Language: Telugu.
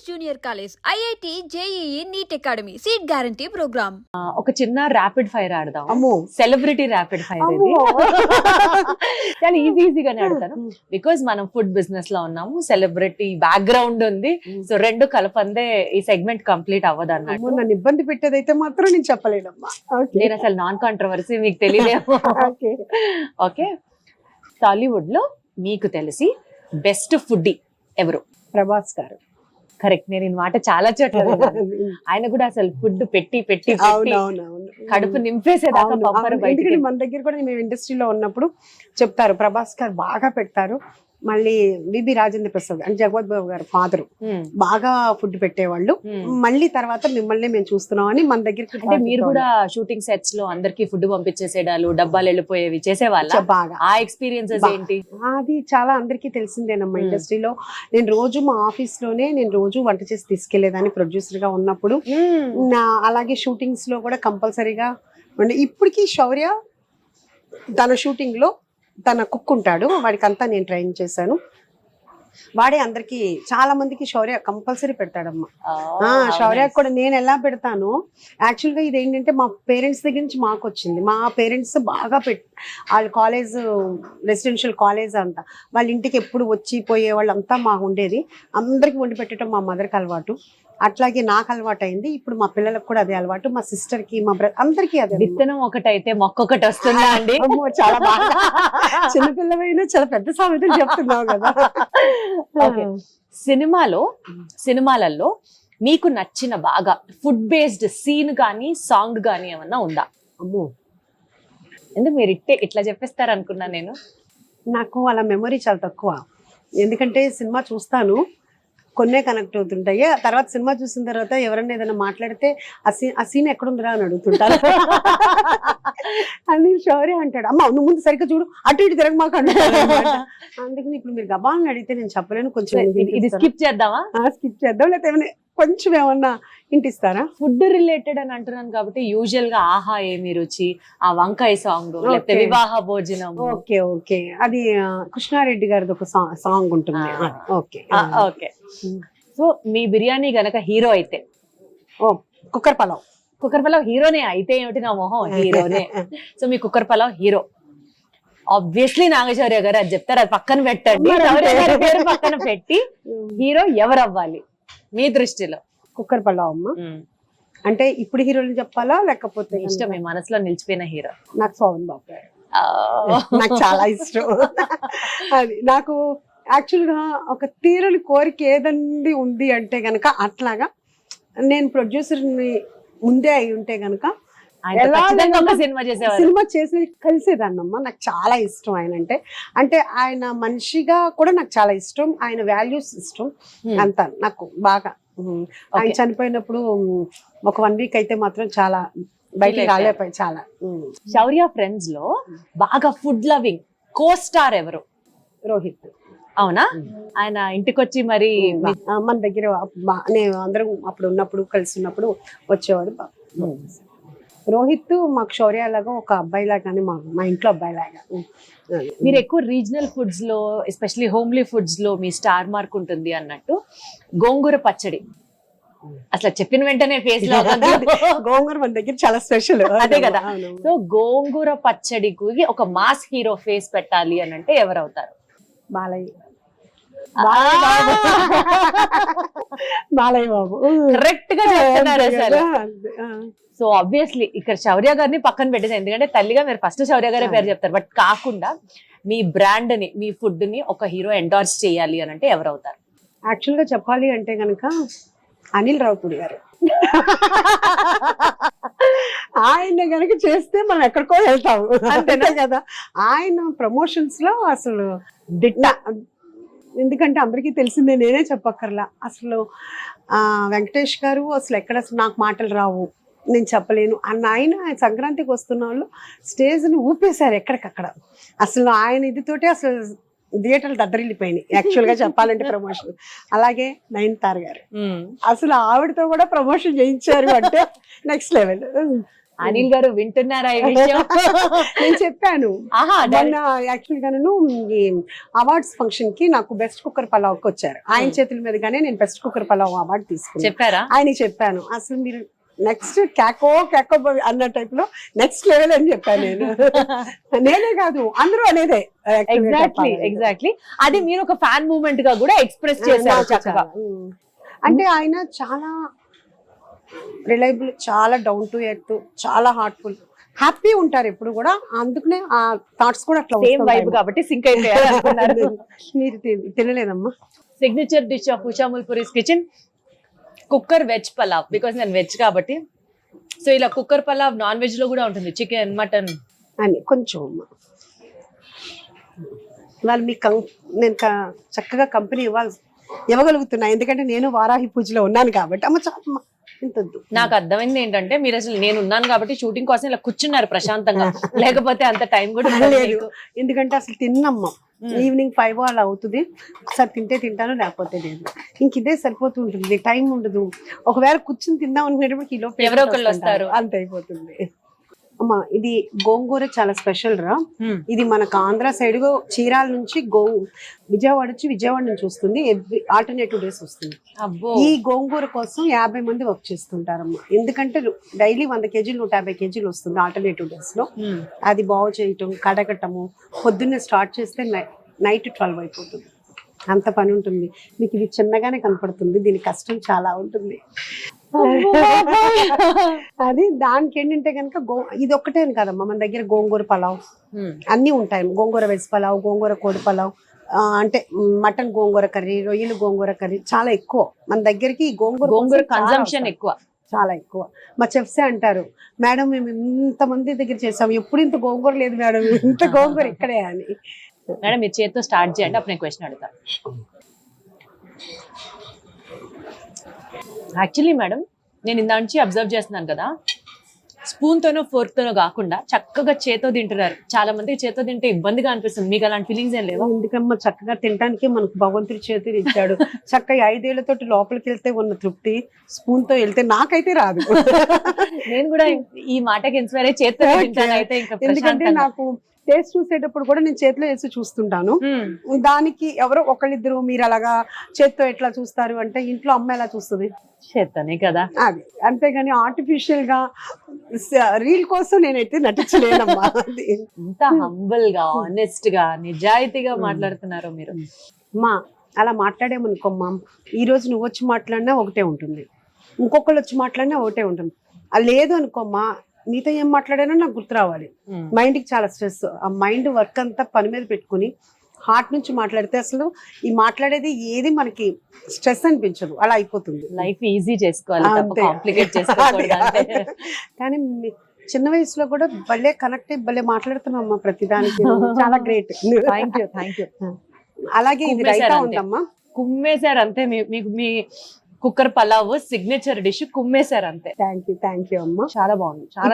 Junior college, IIT, JEE, NEET academy, seat guarantee programme. ఒక చిన్న ర్యాపిడ్ ఫైర్ ఆడదాం. అమ్మో సెలబ్రిటీ ర్యాపిడ్ ఫైర్ ఇది. చాలా ఈజీగానే ఆడతాను బికాజ్ మనం ఫుడ్ బిజినెస్ లో ఉన్నాము, సెలబ్రిటీ బ్యాక్గ్రౌండ్ ఉంది. సో రెండు కలపందే ఈ సెగ్మెంట్ కంప్లీట్ అవ్వదు అన్నట్టు. నన్ను ఇబ్బంది పెట్టేదైతే మాత్రం నేను చెప్పలేనమ్మా. నేను అసలు నాన్ కాంట్రవర్సీ మీకు తెలియదేమో. ఓకే, టాలీవుడ్ లో మీకు తెలిసి బెస్ట్ ఫుడ్డీ ఎవరు? ప్రభాస్ గారు. కరెక్ట్. నేను ఈ మాట చాలా చోట్ల విన్నాను. ఆయన కూడా అసలు ఫుడ్ పెట్టి పెట్టి పెట్టి అవునవునవును, కడుపు నింపేసేదాకా పంపరు బయటికి. ఎందుకంటే మన దగ్గర కూడా మేము ఇండస్ట్రీలో ఉన్నప్పుడు చెప్తారు, ప్రభాస్ గారు బాగా పెడతారు. మళ్ళీ బిబి రాజేంద్ర ప్రసాద్ అంటే జగవత్ బాబు గారు ఫాదరు బాగా ఫుడ్ పెట్టేవాళ్ళు. మళ్ళీ తర్వాత మిమ్మల్ని మేము చూస్తున్నాం అని మన దగ్గరికి. అంటే మీరు కూడా షూటింగ్ సెట్స్ లో అందరికి ఫుడ్ పంపించేసేడాలు, డబ్బాలు వెళ్ళిపోయేవి చేసేవాళ్ళ? బాగా ఆ ఎక్స్పీరియన్సెస్ ఏంటి? అది చాలా అందరికీ తెలిసిందేనమ్మా ఇండస్ట్రీలో. నేను రోజు మా ఆఫీస్ లోనే నేను రోజు వంట చేసి తీసుకెళ్లేదాన్ని ప్రొడ్యూసర్ గా ఉన్నప్పుడు. అలాగే షూటింగ్స్ లో కూడా కంపల్సరీగా. ఇప్పటికీ శౌర్య తన షూటింగ్ లో తన కుక్ ఉంటాడు, వాడికి అంతా నేను ట్రైన్ చేశాను. వాడే అందరికి చాలా మందికి శౌర్య కంపల్సరీ పెడతాడమ్మా. శౌర్య కూడా నేను ఎలా పెడతాను, యాక్చువల్ గా ఇది ఏంటంటే మా పేరెంట్స్ దగ్గర నుంచి మాకు వచ్చింది. మా పేరెంట్స్ బాగా వాళ్ళ కాలేజ్, రెసిడెన్షియల్ కాలేజ్ అంతా, వాళ్ళ ఇంటికి ఎప్పుడు వచ్చి పోయే వాళ్ళు అంతా మాకు ఉండేది. అందరికి వండి పెట్టడం మా మదర్కి అలవాటు, అట్లాగే నాకు అలవాటు అయింది. ఇప్పుడు మా పిల్లలకు కూడా అదే అలవాటు, మా సిస్టర్ కి, మా బ్రదర్ అందరికీ అదే. విత్తనం ఒకటైతే మొక్క ఒకటి వస్తుందా అండి? చాలా బాగా చిన్నపిల్లమైనా చాలా పెద్ద సామెతలు చెప్తున్నావు కదా. సినిమాలలో మీకు నచ్చిన బాగా ఫుడ్ బేస్డ్ సీన్ గానీ సాంగ్ గానీ ఏమన్నా ఉందా? అమ్మో, ఎందుకు మీరు ఇట్లా చెప్పేస్తారు అనుకున్నా నేను. నాకు అలా మెమొరీ చాలా తక్కువ, ఎందుకంటే సినిమా చూస్తాను, కొన్నే కనెక్ట్ అవుతుంటాయి. ఆ తర్వాత సినిమా చూసిన తర్వాత ఎవరైనా ఏదైనా మాట్లాడితే ఆ సీన్ ఎక్కడుందిరా అని అడుగుతుంటారు. అని శౌర్య అంటాడు, అమ్మ నువ్వు ముందు సరిగ్గా చూడు, అటు ఇటు తిరగ మాకు అంటాడు. అందుకని ఇప్పుడు మీరు గబాలను అడిగితే నేను చెప్పలేను. కొంచెం ఇది స్కిప్ చేద్దామా? స్కిప్ చేద్దాం, లేకపోతే ఏమైనా కొంచెం ఏమన్నా ఇంటిస్తారా? ఫుడ్ రిలేటెడ్ అని అంటున్నాను కాబట్టి యూజువల్ గా ఆహా ఏమి రుచి, ఆ వంకాయ సాంగ్, లేకపోతే వివాహ భోజనం. ఓకే ఓకే, అది కృష్ణారెడ్డి గారిది ఒక సాంగ్ ఉంటుంది. Okay okay. సో మీ బిర్యానీ గనక హీరో అయితే? కుక్కర్ పలావ్ హీరోనే అయితే ఏమిటి నా మొహం, హీరోనే. సో మీ cooker pulao hero obviously Naga Shaurya garu, అది చెప్తారు, అది పక్కన పెట్టండి. శౌర్య గారి పేరు పక్కన పెట్టి హీరో ఎవరు అవ్వాలి మీ దృష్టిలో? కుక్కర్ పలావ్ అమ్మ. అంటే ఇప్పుడు హీరోని చెప్పాలా లేకపోతే ఇష్టం, మీ మనసులో నిలిచిపోయిన హీరో? నాకు శోభన్ బాబు గారు, నాకు చాలా ఇష్టం. అది నాకు యాక్చువల్ గా ఒక తీరని కోరిక ఏదండి ఉంది అంటే గనక, అట్లాగా నేను ప్రొడ్యూసర్ ని ముందే అయి ఉంటే గనక సినిమా చేసి కలిసేదాన్నమ్మా. నాకు చాలా ఇష్టం ఆయన అంటే ఆయన మనిషిగా కూడా నాకు చాలా ఇష్టం, ఆయన వాల్యూస్ ఇష్టం అంతా నాకు బాగా. ఆయన చనిపోయినప్పుడు ఒక 1 వీక్ అయితే మాత్రం చాలా బయటికి రాలేపోయి చాలా. శౌర్య ఫ్రెండ్స్ లో బాగా ఫుడ్ లవింగ్ కో స్టార్ ఎవరు? రోహిత్. అవునా? ఆయన ఇంటికి వచ్చి మరి మన దగ్గర నేను అందరం అప్పుడు ఉన్నప్పుడు కలిసి ఉన్నప్పుడు వచ్చేవాడు. రోహిత్ మాకు శౌర్య లాగా ఒక అబ్బాయి లాగానే, మా ఇంట్లో అబ్బాయి లాగా. మీరు ఎక్కువ రీజనల్ ఫుడ్స్ లో, ఎస్పెషల్లీ హోమ్లీ ఫుడ్స్ లో మీ స్టార్ మార్క్ ఉంటుంది అన్నట్టు. గోంగూర పచ్చడి అసలు చెప్పిన వెంటనే ఫేస్ లో గోంగూర మన దగ్గర చాలా స్పెషల్, అదే కదా. సో గోంగూర పచ్చడికి ఒక మాస్ హీరో ఫేస్ పెట్టాలి అని అంటే ఎవరు అవుతారు? బాలయ్య బాబు. కరెక్ట్ గా చెప్తున్నారు అసలు. సో ఆబ్వియస్లీ ఇక్కడ శౌర్య గారిని పక్కన పెట్టేసారు, ఎందుకంటే తల్లిగా మీరు ఫస్ట్ శౌర్య గారి పేరు చెప్తారు. బట్ కాకుండా మీ బ్రాండ్ ని, మీ ఫుడ్ ని ఒక హీరో ఎండార్స్ చేయాలి అని అంటే ఎవరు అవుతారు? యాక్చువల్ గా చెప్పాలి అంటే గనక అనిల్ రావుపూడి గారు. ఆయన గనక చేస్తే మనం ఎక్కడికో వెళ్తాము, అంతే కదా. ఆయన ప్రమోషన్స్ లో అసలు దిట్ట, ఎందుకంటే అందరికీ తెలిసిందే, నేనే చెప్పక్కర్లా. అసలు వెంకటేష్ గారు అసలు ఎక్కడ నాకు మాటలు రావు, నేను చెప్పలేను అన్న ఆయన సంక్రాంతికి వస్తున్న వాళ్ళు స్టేజ్ని ఊపేశారు ఎక్కడికక్కడ. అసలు ఆయన ఇదితోటే అసలు థియేటర్లు దద్దరిల్లిపోయినాయి యాక్చువల్గా చెప్పాలంటే ప్రమోషన్. అలాగే నయనతార గారు, అసలు ఆవిడతో కూడా ప్రమోషన్ చేయించారు అంటే నెక్స్ట్ లెవెల్. అనిల్ గారు వింటున్నారా ఈ విషయం? నేను చెప్పాను ఆహా, మొన్న యాక్చువల్ గా నేను ఈ అవార్డ్స్ ఫంక్షన్ కి నాకు బెస్ట్ కుక్కర్ పలావ్ కి వచ్చారు. ఆయన చేతుల మీదుగానే నేను బెస్ట్ కుక్కర్ పలావ్ అవార్డు తీసుకున్నాను. చెప్పారా? ఆయన చెప్పాను అసలు మీరు నెక్స్ట్ క్యాకో అన్న టైప్ లో నెక్స్ట్ లెవెల్ అని చెప్పాను నేను. నేనే కాదు అందరూ అనేదే. ఎగ్జాక్ట్లీ అది మీరు ఒక ఫ్యాన్ మూమెంట్ గా కూడా ఎక్స్ప్రెస్ చేశారు చక్కగా. అంటే ఆయన చాలా రిలయబుల్, చాలా డౌన్ టు ఎర్త్, చాలా హార్ట్ఫుల్, హ్యాపీ ఉంటారు ఎప్పుడు కూడా. అందుకనే ఆ థాట్స్ కూడా అట్లా సేమ్ వైబ్ కాబట్టి సింక్ అయిపోయారు. మీరు తినలేదమ్మా? Signature dish of Usha Mulpuri's kitchen cooker veg pulao. Because నేను వెజ్ కాబట్టి. సో ఇలా కుక్కర్ పలావ్ నాన్ వెజ్ లో కూడా ఉంటుంది, చికెన్, మటన్ అని కొంచెం వాళ్ళు మీకు నేను చక్కగా కంపెనీ ఇవ్వగలుగుతున్నా, ఎందుకంటే నేను వారాహి పూజలో ఉన్నాను కాబట్టి. అమ్మ చాలా ఇంతొద్దు. నాకు అర్థమైంది ఏంటంటే మీరు అసలు నేను ఉన్నాను కాబట్టి షూటింగ్ కోసం ఇలా కూర్చున్నారు ప్రశాంతంగా, లేకపోతే అంత టైం కూడా లేదు. ఎందుకంటే అసలు తిన్నమ్మ ఈవినింగ్ 5 అలా అవుతుంది. ఒకసారి తింటే తింటాను, లేకపోతే లేదు. ఇంక ఇదే సరిపోతుంటుంది, టైం ఉండదు. ఒకవేళ కూర్చుని తిందాం అనుకునేటప్పుడు కిలో ఎవరో ఒకళ్ళు వస్తారు, అంత అయిపోతుంది. అమ్మా ఇది గోంగూర చాలా స్పెషల్ రా. ఇది మనకు ఆంధ్ర సైడ్ చీరాల నుంచి విజయవాడ నుంచి వస్తుంది. ఆల్టర్నేటివ్ డేస్ వస్తుంది. ఈ గోంగూర కోసం 50 మంది వర్క్ చేస్తుంటారమ్మా. ఎందుకంటే డైలీ 100 కేజీలు 150 కేజీలు వస్తుంది ఆల్టర్నేటివ్ డేస్ లో. అది బాగు చేయటం, కడగటము, పొద్దున్నే స్టార్ట్ చేస్తే నైట్ 12 అయిపోతుంది. అంత పని ఉంటుంది. మీకు ఇది చిన్నగానే కనపడుతుంది, దీని కష్టం చాలా ఉంటుంది. అది దానికి ఏంటంటే కనుక ఇది ఒక్కటే కదమ్మా, మన దగ్గర గోంగూర పలావ్ అన్ని ఉంటాయి. గోంగూర వెజ్ పలావ్, గోంగూర కోడి పలావ్, అంటే మటన్ గోంగూర కర్రీ, రొయ్యలు గోంగూర కర్రీ చాలా ఎక్కువ మన దగ్గరికి. గోంగూర కన్సంప్షన్ ఎక్కువ, చాలా ఎక్కువ. మా చెఫ్సే అంటారు, మేడం మేము ఇంతమంది దగ్గర చేసాము, ఎప్పుడు ఇంత గోంగూర లేదు మేడం, ఇంత గోంగూర ఇక్కడే అని. మేడం మీరు చేతితో స్టార్ట్ చేయండి, అప్పుడు నేను క్వశ్చన్ అడుగుతాను. యాక్చువల్లీ మేడం నేను ఇందా నుంచి అబ్జర్వ్ చేస్తున్నాను కదా, స్పూన్ తోనో ఫోర్క్ తోనో కాకుండా చక్కగా చేతో తింటున్నారు. చాలా మందికి చేతో తింటే ఇబ్బందిగా అనిపిస్తుంది, మీకు అలాంటి ఫీలింగ్స్ ఏం లేవా? ఎందుకమ్మా, చక్కగా తినడానికి మనకు భగవంతుడి చేతులు ఇచ్చాడు. చక్కగా 5 ఏళ్లతోటి లోపలికి వెళ్తే ఉన్న తృప్తి స్పూన్ తో వెళ్తే నాకైతే రాదు. నేను కూడా ఈ మాటకి ఇన్స్పైర్ అయ్యి చేతితో తింటాను అయితే. ఎందుకంటే నాకు టేస్ట్ చూసేటప్పుడు కూడా నేను చేతిలో వేసి చూస్తుంటాను. దానికి ఎవరో ఒకళ్ళిద్దరు మీరు అలాగా చేత్తో ఎట్లా చూస్తారు అంటే, ఇంట్లో అమ్మ ఎలా చూస్తుంది? చేత్తోనే కదా. అది అంతేగాని ఆర్టిఫిషియల్ గా రీల్ కోసం నేనైతే నటించలేనమ్మా. ఇంత హంబుల్ గా, ఆనెస్ట్ గా, నిజాయితీగా మాట్లాడుతున్నారు మీరు. అమ్మా అలా మాట్లాడేమనుకోమ్మా, ఈ రోజు నువ్వు వచ్చి మాట్లాడినా ఒకటే ఉంటుంది, ఇంకొకళ్ళు వచ్చి మాట్లాడినా ఒకటే ఉంటుంది. అది లేదు అనుకోమ్మా, నీతో ఏం మాట్లాడానో నాకు గుర్తు రావాలి. మైండ్ కి చాలా స్ట్రెస్. ఆ మైండ్ వర్క్ అంతా పని మీద పెట్టుకుని హార్ట్ నుంచి మాట్లాడితే అసలు ఈ మాట్లాడేది ఏది మనకి స్ట్రెస్ అనిపించదు, అలా అయిపోతుంది. లైఫ్ ఈజీ చేసుకోవాలి, కాంప్లికేట్ చేసుకోవాలి. కానీ చిన్న వయసులో కూడా భలే కనెక్ట్ అయ్యి భలే మాట్లాడుతున్నామ్మా ప్రతిదానికి. చాలా గ్రేట్. Thank you. అలాగే ఇది రైతా ఉందమ్మా, కుమ్మేశారు అంతే. మీకు మీ కుక్కర్ పలావ్ సిగ్నేచర్ డిష్ కుమ్మేశారు అంతే. థ్యాంక్ యూ అమ్మా. చాలా బాగుంది, చాలా